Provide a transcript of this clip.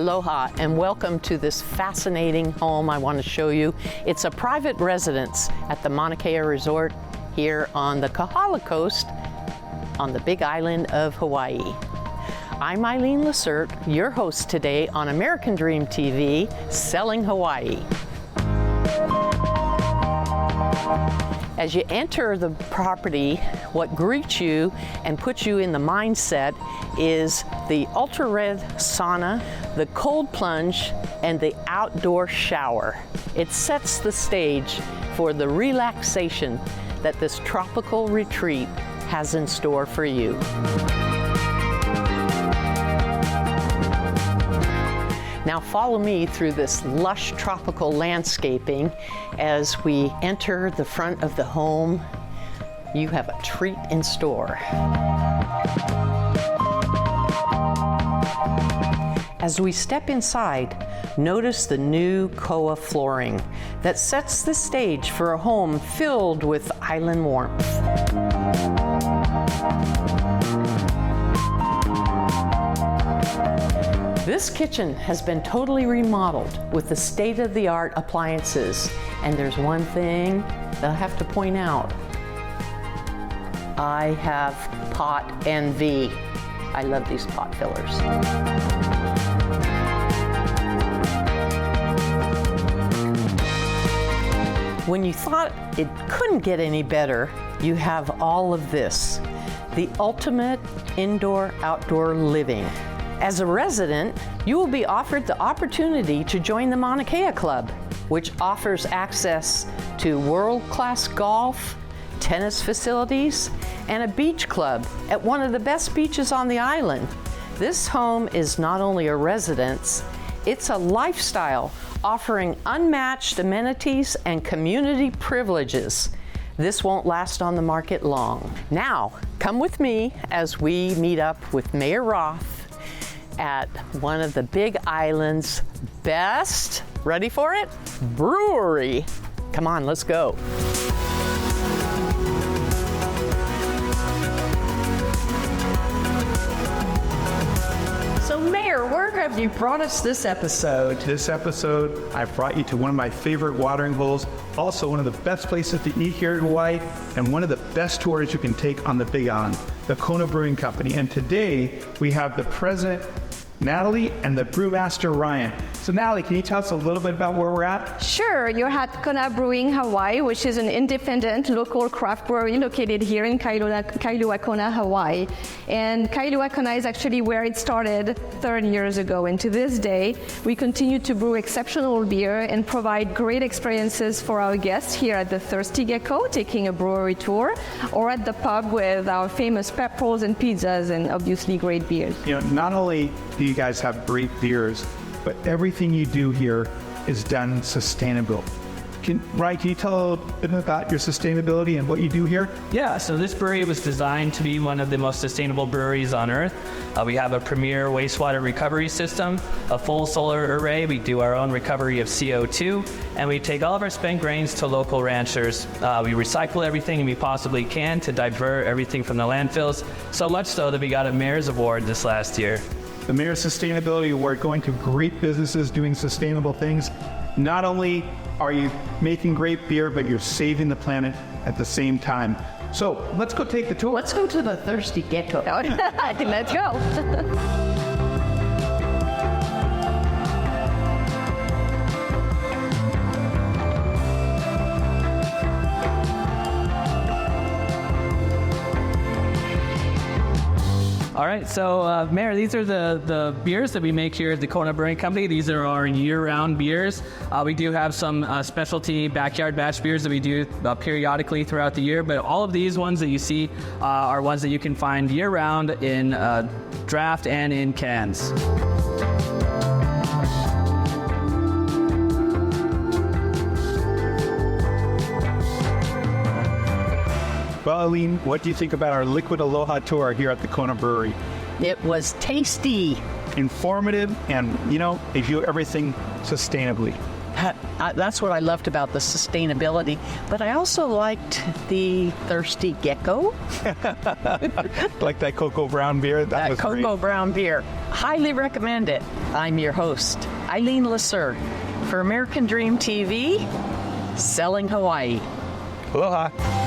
Aloha and welcome to this fascinating home I want to show you. It's a private residence at the Mauna Kea Resort here on the Kahala Coast on the Big Island of Hawaii. I'm Eileen Lacerte, your host today on American Dream TV, Selling Hawaii. As you enter the property, what greets you and puts you in the mindset is the ultra-red sauna, the cold plunge, and the outdoor shower. It sets the stage for the relaxation that this tropical retreat has in store for you. Now follow me through this lush tropical landscaping as we enter the front of the home. You have a treat in store. As we step inside, notice the new koa flooring that sets the stage for a home filled with island warmth. This kitchen has been totally remodeled with the state-of-the-art appliances. And there's one thing that I have to point out. I have pot envy. I love these pot fillers. When you thought it couldn't get any better, you have all of this. The ultimate indoor-outdoor living. As a resident, you will be offered the opportunity to join the Mauna Kea Club, which offers access to world-class golf, tennis facilities, and a beach club at one of the best beaches on the island. This home is not only a residence, it's a lifestyle offering unmatched amenities and community privileges. This won't last on the market long. Now, come with me as we meet up with Mayor Roth at one of the Big Island's best, ready for it? Brewery. Come on, let's go. So Mayor, where have you brought us this episode? This episode, I brought you to one of my favorite watering holes, also one of the best places to eat here in Hawaii, and one of the best tours you can take on the Big Island, the Kona Brewing Company. And today, we have the president, Natalie, and the brewmaster, Ryan. So Natalie, can you tell us a little bit about where we're at? Sure, you're at Kona Brewing Hawaii, which is an independent local craft brewery located here in Kailua Kona, Hawaii. And Kailua Kona is actually where it started 30 years ago. And to this day, we continue to brew exceptional beer and provide great experiences for our guests here at the Thirsty Gecko, taking a brewery tour, or at the pub with our famous pep rolls and pizzas and obviously great beers. You know, not only do you guys have great beers, but everything you do here is done sustainable. Ryan, can you tell a bit about your sustainability and what you do here? Yeah, so this brewery was designed to be one of the most sustainable breweries on Earth. We have a premier wastewater recovery system, a full solar array. We do our own recovery of CO2, and we take all of our spent grains to local ranchers. We recycle everything we possibly can to divert everything from the landfills, so much so that we got a Mayor's Award this last year. The Mayor's Sustainability Award going to great businesses doing sustainable things. Not only are you making great beer, but you're saving the planet at the same time. So let's go take the tour. Let's go to the Thirsty Gecko. Let's go. All right, so Mayor, these are the beers that we make here at the Kona Brewing Company. These are our year-round beers. We do have some specialty backyard batch beers that we do periodically throughout the year, but all of these ones that you see are ones that you can find year-round in draft and in cans. Well, Eileen, what do you think about our Liquid Aloha tour here at the Kona Brewery? It was tasty. Informative, and, you know, they do everything sustainably. That's what I loved about the sustainability. But I also liked the thirsty gecko. Like that cocoa brown beer. That was cocoa great. brown beer. Highly recommend it. I'm your host, Eileen Lacerte, for American Dream TV, selling Hawaii. Aloha.